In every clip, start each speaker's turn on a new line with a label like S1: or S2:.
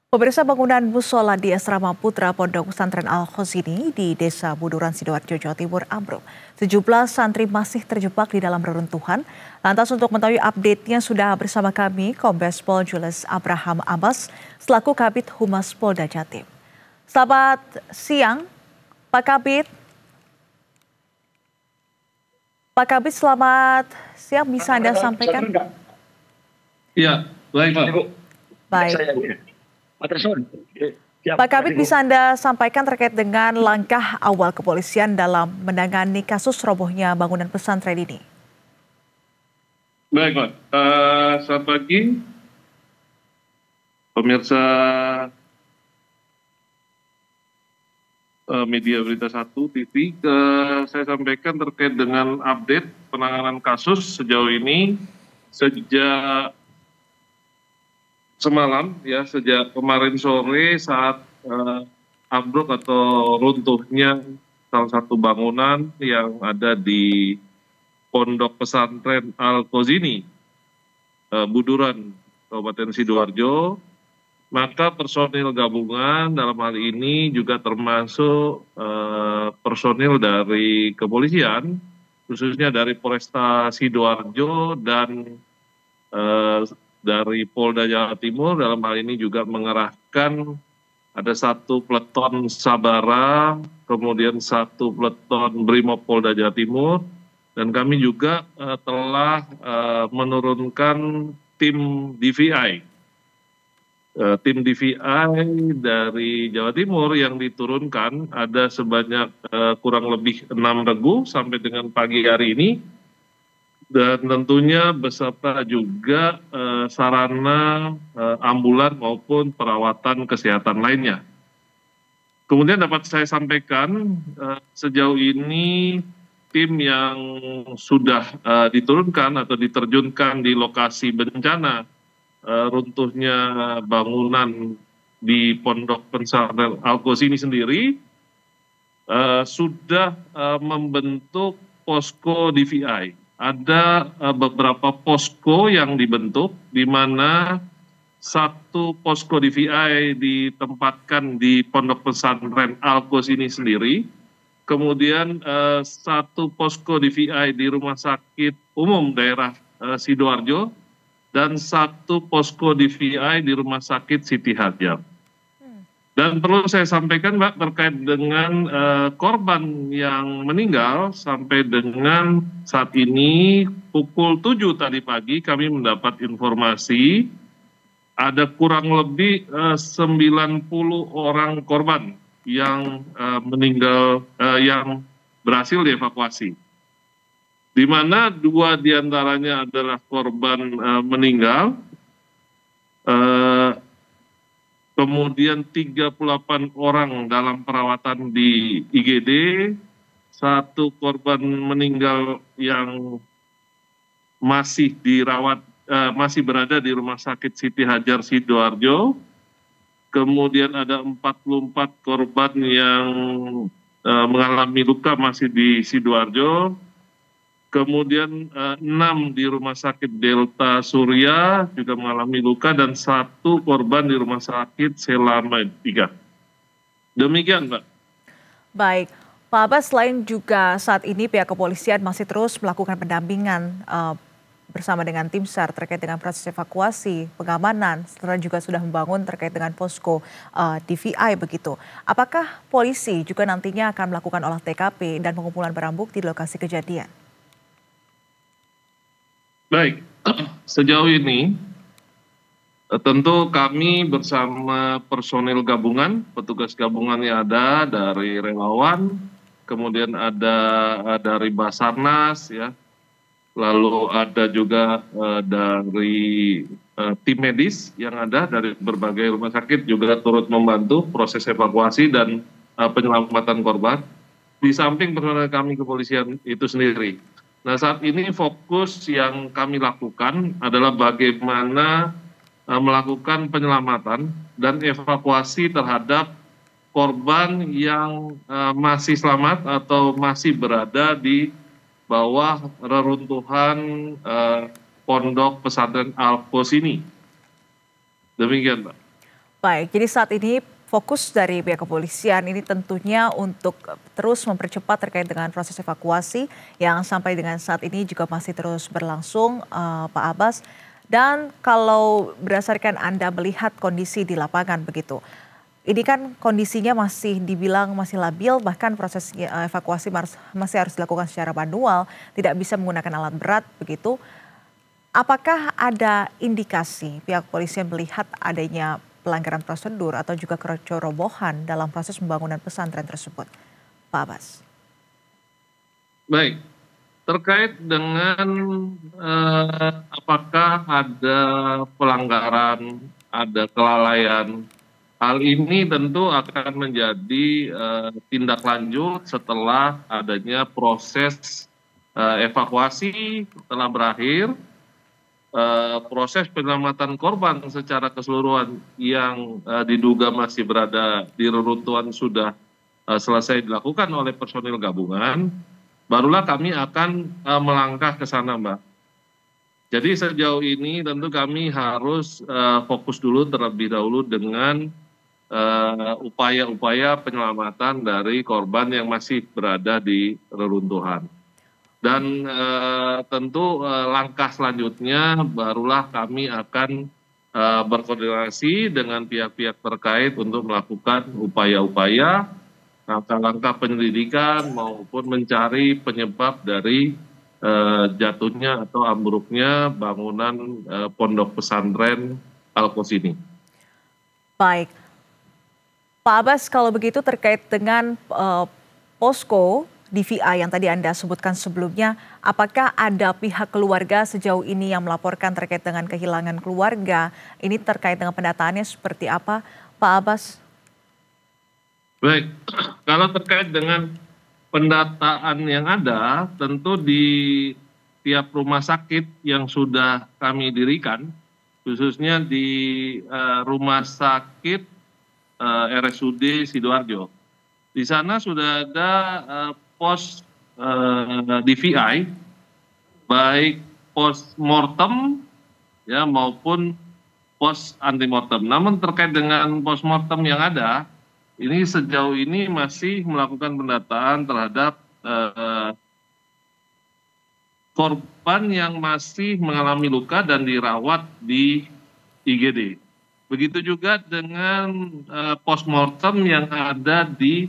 S1: Pemirsa, bangunan musola di Asrama Putra Pondok Pesantren Al-Khozini di Desa Buduran, Sidoarjo, Jawa Timur ambruk. Sejumlah santri masih terjebak di dalam reruntuhan. Lantas untuk mengetahui update-nya sudah bersama kami Kombes Pol Julius Abraham Abbas selaku Kabid Humas Polda Jatim. Selamat siang, Pak Kabid. Pak Kabid, selamat siang. Bisa Anda sampaikan?
S2: Iya, baik Pak.
S1: Baik. Pak Kabid, bisa Anda sampaikan terkait dengan langkah awal kepolisian dalam menangani kasus robohnya bangunan pesantren ini?
S2: Baik Pak, selamat pagi pemirsa media Berita 1 TV. Saya sampaikan terkait dengan update penanganan kasus sejauh ini sejak semalam ya, sejak kemarin sore saat ambruk atau runtuhnya salah satu bangunan yang ada di Pondok Pesantren Al-Khozini, Buduran, Kabupaten Sidoarjo, maka personil gabungan dalam hal ini juga termasuk personil dari kepolisian, khususnya dari Polresta Sidoarjo dan dari Polda Jawa Timur dalam hal ini juga mengerahkan ada satu peleton Sabara, kemudian satu peleton Brimob Polda Jawa Timur, dan kami juga telah menurunkan tim DVI. Tim DVI dari Jawa Timur yang diturunkan ada sebanyak kurang lebih 6 regu sampai dengan pagi hari ini. Dan tentunya beserta juga sarana ambulan maupun perawatan kesehatan lainnya. Kemudian dapat saya sampaikan sejauh ini tim yang sudah diturunkan atau diterjunkan di lokasi bencana runtuhnya bangunan di Pondok Pesantren Al-Khozini sendiri sudah membentuk posko DVI. Ada beberapa posko yang dibentuk, di mana satu posko DVI ditempatkan di Pondok Pesantren Al-Khozini sendiri, kemudian satu posko DVI di Rumah Sakit Umum Daerah Sidoarjo, dan satu posko DVI di Rumah Sakit Siti Hadjar. Dan perlu saya sampaikan Mbak terkait dengan korban yang meninggal sampai dengan saat ini pukul 7 tadi pagi kami mendapat informasi ada kurang lebih 90 orang korban yang meninggal, yang berhasil dievakuasi. Di mana 2 diantaranya adalah korban meninggal, kemudian 38 orang dalam perawatan di IGD, satu korban meninggal yang masih dirawat, masih berada di Rumah Sakit Siti Hadjar Sidoarjo, kemudian ada 44 korban yang mengalami luka masih di Sidoarjo, kemudian 6 di Rumah Sakit Delta Surya juga mengalami luka, dan 1 korban di Rumah Sakit Selamat 3. Demikian, Mbak.
S1: Baik, Pak Abbas, selain juga saat ini pihak kepolisian masih terus melakukan pendampingan bersama dengan tim SAR terkait dengan proses evakuasi, pengamanan, setelah juga sudah membangun terkait dengan posko DVI begitu. Apakah polisi juga nantinya akan melakukan olah TKP dan pengumpulan barang bukti di lokasi kejadian?
S2: Baik, sejauh ini tentu kami bersama personil gabungan, petugas gabungan yang ada dari relawan, kemudian ada dari Basarnas, ya, lalu ada juga dari tim medis yang ada dari berbagai rumah sakit juga turut membantu proses evakuasi dan penyelamatan korban. Di samping personil kami kepolisian itu sendiri. Nah, saat ini fokus yang kami lakukan adalah bagaimana melakukan penyelamatan dan evakuasi terhadap korban yang masih selamat atau masih berada di bawah reruntuhan Pondok Pesantren Al-Khozini. Demikian, Pak.
S1: Baik, jadi saat ini fokus dari pihak kepolisian ini tentunya untuk terus mempercepat terkait dengan proses evakuasi yang sampai dengan saat ini juga masih terus berlangsung, Pak Abbas. Dan kalau berdasarkan Anda melihat kondisi di lapangan begitu, ini kan kondisinya masih dibilang masih labil, bahkan proses evakuasi masih harus dilakukan secara manual, tidak bisa menggunakan alat berat begitu. Apakah ada indikasi pihak kepolisian melihat adanya pelanggaran prosedur atau juga kecerobohan dalam proses pembangunan pesantren tersebut, Pak Abbas?
S2: Baik, terkait dengan apakah ada pelanggaran, ada kelalaian, hal ini tentu akan menjadi tindak lanjut setelah adanya proses evakuasi telah berakhir, proses penyelamatan korban secara keseluruhan yang diduga masih berada di reruntuhan sudah selesai dilakukan oleh personil gabungan, barulah kami akan melangkah ke sana, Mbak. Jadi sejauh ini tentu kami harus fokus dulu terlebih dahulu dengan upaya-upaya penyelamatan dari korban yang masih berada di reruntuhan. Dan tentu langkah selanjutnya barulah kami akan berkoordinasi dengan pihak-pihak terkait untuk melakukan upaya-upaya, langkah-langkah penyelidikan maupun mencari penyebab dari jatuhnya atau ambruknya bangunan pondok pesantren Al-Qos ini.
S1: Baik, Pak Abbas, kalau begitu terkait dengan posko DVI yang tadi Anda sebutkan sebelumnya, apakah ada pihak keluarga sejauh ini yang melaporkan terkait dengan kehilangan keluarga? Ini terkait dengan pendataannya seperti apa, Pak Abbas?
S2: Baik, kalau terkait dengan pendataan yang ada, tentu di tiap rumah sakit yang sudah kami dirikan, khususnya di rumah sakit RSUD Sidoarjo. Di sana sudah ada pos DVI, baik pos mortem ya maupun pos anti mortem. Namun terkait dengan pos mortem yang ada, ini sejauh ini masih melakukan pendataan terhadap korban yang masih mengalami luka dan dirawat di IGD. Begitu juga dengan postmortem yang ada di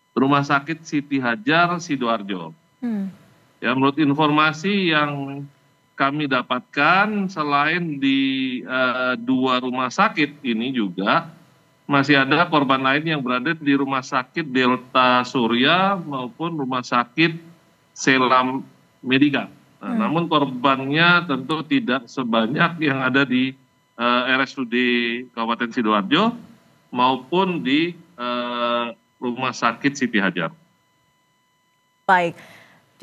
S2: Rumah Sakit Siti Hajar Sidoarjo. Ya, menurut informasi yang kami dapatkan, selain di dua rumah sakit ini juga masih ada korban lain yang berada di Rumah Sakit Delta Surya maupun Rumah Sakit Selam Medika. Nah, namun korbannya tentu tidak sebanyak yang ada di RSUD Kabupaten Sidoarjo maupun di Rumah Sakit Siti Hajar.
S1: Baik,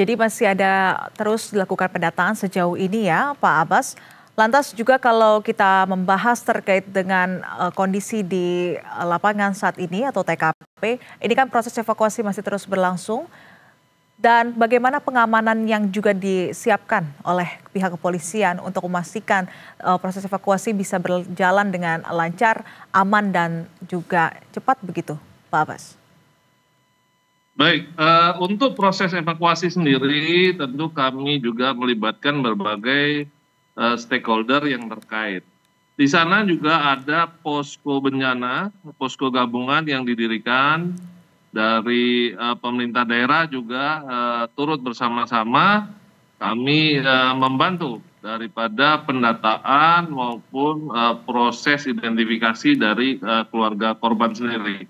S1: jadi masih ada terus dilakukan pendataan sejauh ini ya Pak Abbas. Lantas juga kalau kita membahas terkait dengan kondisi di lapangan saat ini atau TKP, ini kan proses evakuasi masih terus berlangsung. Dan bagaimana pengamanan yang juga disiapkan oleh pihak kepolisian untuk memastikan proses evakuasi bisa berjalan dengan lancar, aman dan juga cepat begitu, Pak Abbas?
S2: Baik, untuk proses evakuasi sendiri tentu kami juga melibatkan berbagai stakeholder yang terkait. Di sana juga ada posko bencana, posko gabungan yang didirikan dari pemerintah daerah juga turut bersama-sama kami membantu daripada pendataan maupun proses identifikasi dari keluarga korban sendiri.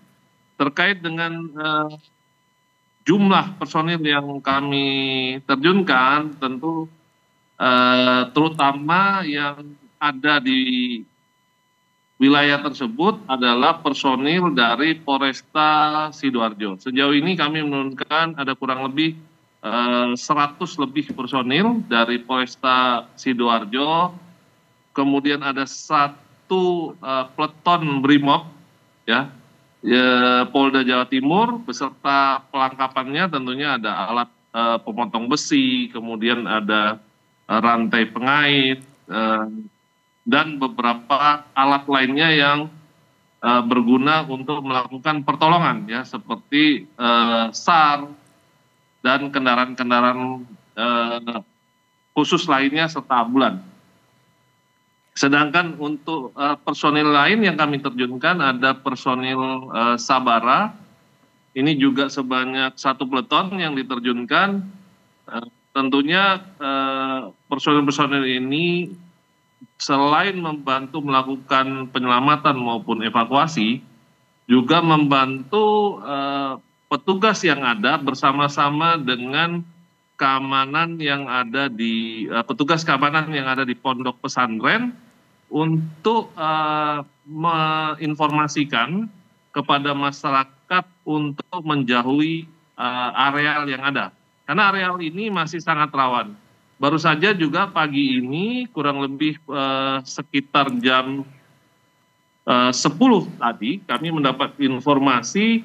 S2: Terkait dengan jumlah personil yang kami terjunkan tentu terutama yang ada di wilayah tersebut adalah personil dari Polresta Sidoarjo. Sejauh ini kami menurunkan ada kurang lebih 100 lebih personil dari Polresta Sidoarjo, kemudian ada satu peleton Brimob ya, Polda Jawa Timur beserta pelengkapannya tentunya ada alat pemotong besi, kemudian ada rantai pengait, dan beberapa alat lainnya yang berguna untuk melakukan pertolongan ya, seperti SAR dan kendaraan-kendaraan khusus lainnya serta ambulan. Sedangkan untuk personil lain yang kami terjunkan ada personil Sabara, ini juga sebanyak 1 peleton yang diterjunkan. Tentunya personil-personil ini selain membantu melakukan penyelamatan maupun evakuasi, juga membantu petugas yang ada bersama-sama dengan keamanan yang ada di petugas keamanan yang ada di pondok pesantren untuk menginformasikan kepada masyarakat untuk menjauhi areal yang ada. Karena areal ini masih sangat rawan. Baru saja juga pagi ini kurang lebih sekitar jam 10 tadi kami mendapat informasi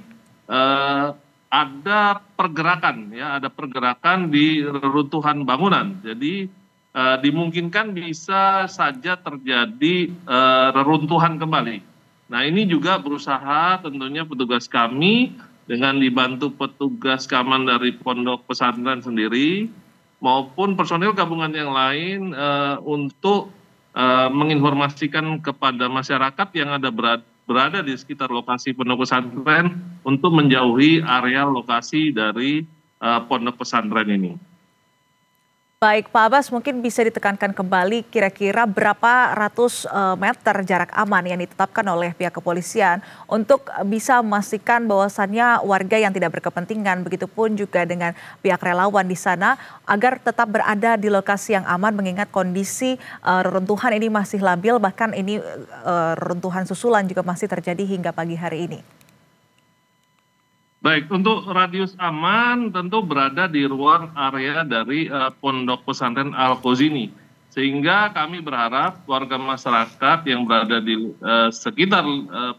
S2: ada pergerakan ya, ada pergerakan di reruntuhan bangunan. Jadi dimungkinkan bisa saja terjadi reruntuhan kembali. Nah, ini juga berusaha tentunya petugas kami dengan dibantu petugas keamanan dari pondok pesantren sendiri maupun personil gabungan yang lain untuk menginformasikan kepada masyarakat yang ada berada di sekitar lokasi pondok pesantren untuk menjauhi area lokasi dari pondok pesantren ini.
S1: Baik, Pak Abbas, mungkin bisa ditekankan kembali kira-kira berapa ratus meter jarak aman yang ditetapkan oleh pihak kepolisian untuk bisa memastikan bahwasannya warga yang tidak berkepentingan, begitupun juga dengan pihak relawan di sana, agar tetap berada di lokasi yang aman mengingat kondisi reruntuhan ini masih labil, bahkan ini reruntuhan susulan juga masih terjadi hingga pagi hari ini.
S2: Baik, untuk radius aman tentu berada di luar area dari pondok pesantren Al-Khozini. Sehingga kami berharap warga masyarakat yang berada di sekitar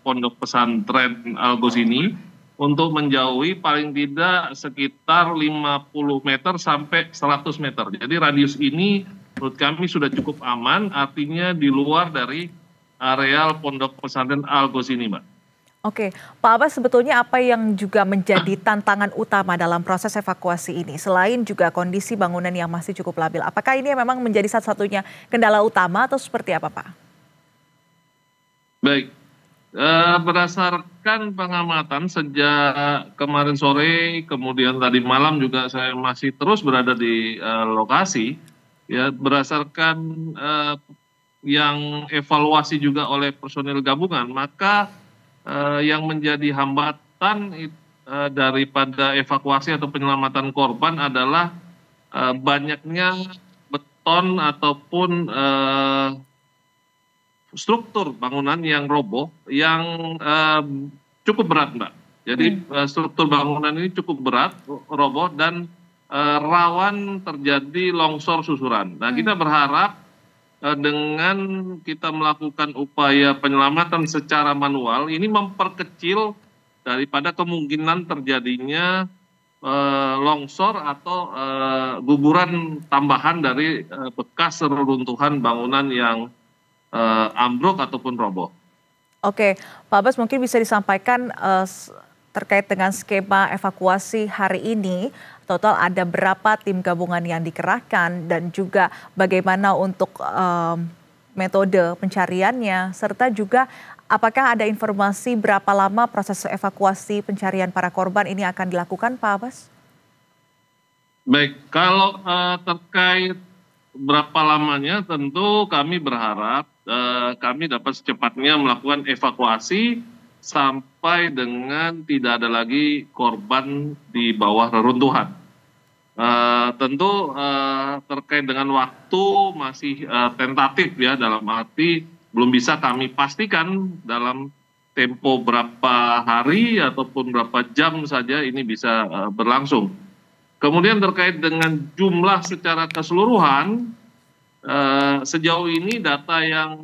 S2: pondok pesantren Al-Khozini untuk menjauhi paling tidak sekitar 50 meter sampai 100 meter. Jadi radius ini menurut kami sudah cukup aman, artinya di luar dari areal pondok pesantren Al-Khozini, Mbak.
S1: Oke, Pak Abbas, sebetulnya apa yang juga menjadi tantangan utama dalam proses evakuasi ini? Selain juga kondisi bangunan yang masih cukup labil, apakah ini memang menjadi satu-satunya kendala utama atau seperti apa, Pak?
S2: Baik, berdasarkan pengamatan sejak kemarin sore, kemudian tadi malam juga saya masih terus berada di lokasi, ya berdasarkan yang evaluasi juga oleh personil gabungan, maka yang menjadi hambatan daripada evakuasi atau penyelamatan korban adalah banyaknya beton ataupun struktur bangunan yang roboh yang cukup berat, Mbak. Jadi struktur bangunan ini cukup berat, roboh dan rawan terjadi longsor susuran. Nah, kita berharap dengan kita melakukan upaya penyelamatan secara manual, ini memperkecil daripada kemungkinan terjadinya longsor atau guguran tambahan dari bekas reruntuhan bangunan yang ambruk ataupun roboh.
S1: Oke, Pak Abbas, mungkin bisa disampaikan terkait dengan skema evakuasi hari ini, total ada berapa tim gabungan yang dikerahkan dan juga bagaimana untuk metode pencariannya, serta juga apakah ada informasi berapa lama proses evakuasi pencarian para korban ini akan dilakukan, Pak Abbas?
S2: Baik, kalau terkait berapa lamanya tentu kami berharap kami dapat secepatnya melakukan evakuasi sampai dengan tidak ada lagi korban di bawah reruntuhan. Tentu terkait dengan waktu masih tentatif ya, dalam arti belum bisa kami pastikan dalam tempo berapa hari ataupun berapa jam saja ini bisa berlangsung. Kemudian terkait dengan jumlah secara keseluruhan, sejauh ini data yang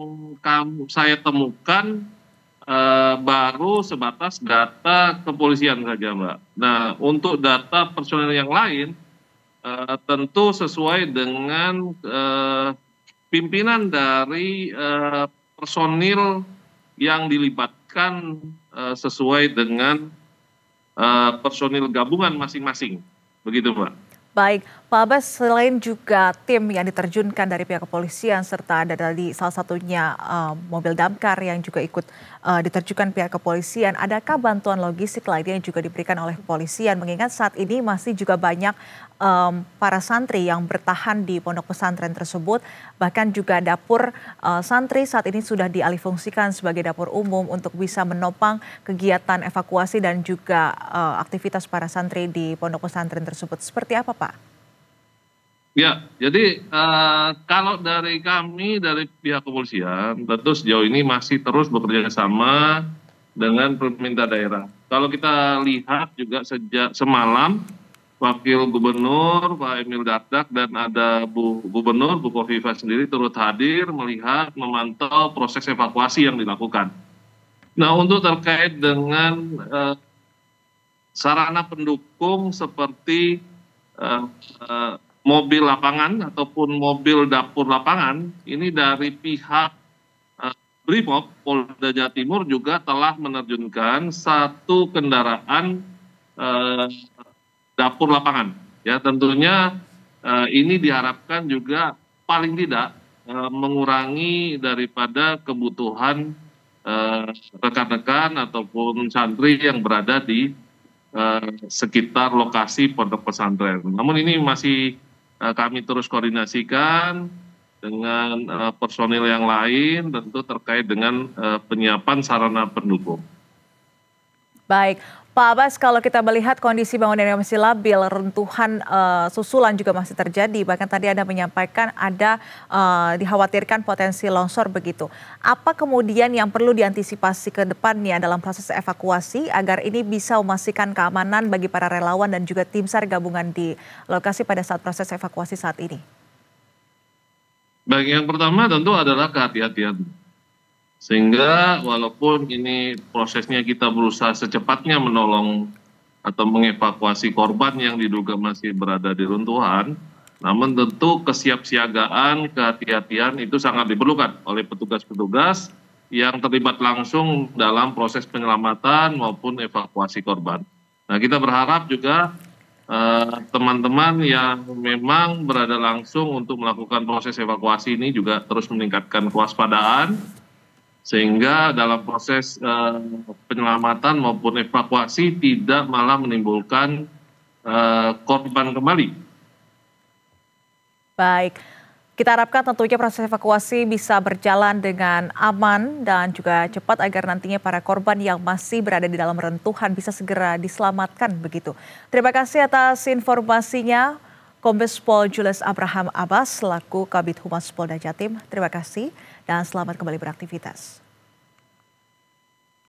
S2: saya temukan baru sebatas data kepolisian saja, Mbak. Nah, untuk data personel yang lain tentu sesuai dengan pimpinan dari personil yang dilibatkan sesuai dengan personil gabungan masing-masing. Begitu, Pak.
S1: Baik, Pak Abbas, selain juga tim yang diterjunkan dari pihak kepolisian serta ada dari salah satunya mobil damkar yang juga ikut diterjunkan pihak kepolisian, adakah bantuan logistik lainnya yang juga diberikan oleh kepolisian? Mengingat saat ini masih juga banyak para santri yang bertahan di pondok pesantren tersebut, bahkan juga dapur santri saat ini sudah dialihfungsikan sebagai dapur umum untuk bisa menopang kegiatan evakuasi dan juga aktivitas para santri di pondok pesantren tersebut. Seperti apa, Pak?
S2: Ya, jadi kalau dari kami, dari pihak kepolisian, tentu sejauh ini masih terus bekerja sama dengan pemerintah daerah. Kalau kita lihat juga sejak semalam, Wakil Gubernur Pak Emil Dardak dan ada Bu Gubernur, Bu Kofifa sendiri turut hadir melihat, memantau proses evakuasi yang dilakukan. Nah, untuk terkait dengan sarana pendukung seperti mobil lapangan ataupun mobil dapur lapangan, ini dari pihak Brimob Polda Jawa Timur juga telah menerjunkan satu kendaraan dapur lapangan. Ya, tentunya ini diharapkan juga paling tidak mengurangi daripada kebutuhan rekan-rekan ataupun santri yang berada di sekitar lokasi pondok pesantren. Namun ini masih kami terus koordinasikan dengan personil yang lain, tentu terkait dengan penyiapan sarana pendukung.
S1: Baik, Pak Abbas, kalau kita melihat kondisi bangunan yang masih labil, runtuhan susulan juga masih terjadi. Bahkan tadi Anda menyampaikan ada dikhawatirkan potensi longsor begitu. Apa kemudian yang perlu diantisipasi ke depannya dalam proses evakuasi agar ini bisa memastikan keamanan bagi para relawan dan juga tim SAR gabungan di lokasi pada saat proses evakuasi saat ini?
S2: Baik, yang pertama tentu adalah kehati-hatian. Sehingga walaupun ini prosesnya kita berusaha secepatnya menolong atau mengevakuasi korban yang diduga masih berada di runtuhan, namun tentu kesiapsiagaan, kehati-hatian itu sangat diperlukan oleh petugas-petugas yang terlibat langsung dalam proses penyelamatan maupun evakuasi korban. Nah, kita berharap juga teman-teman yang memang berada langsung untuk melakukan proses evakuasi ini juga terus meningkatkan kewaspadaan, sehingga dalam proses penyelamatan maupun evakuasi tidak malah menimbulkan korban kembali.
S1: Baik, kita harapkan tentunya proses evakuasi bisa berjalan dengan aman dan juga cepat agar nantinya para korban yang masih berada di dalam reruntuhan bisa segera diselamatkan begitu. Terima kasih atas informasinya, Kombes Pol Julius Abraham Abbas selaku Kabid Humas Polda Jatim. Terima kasih dan selamat kembali beraktivitas.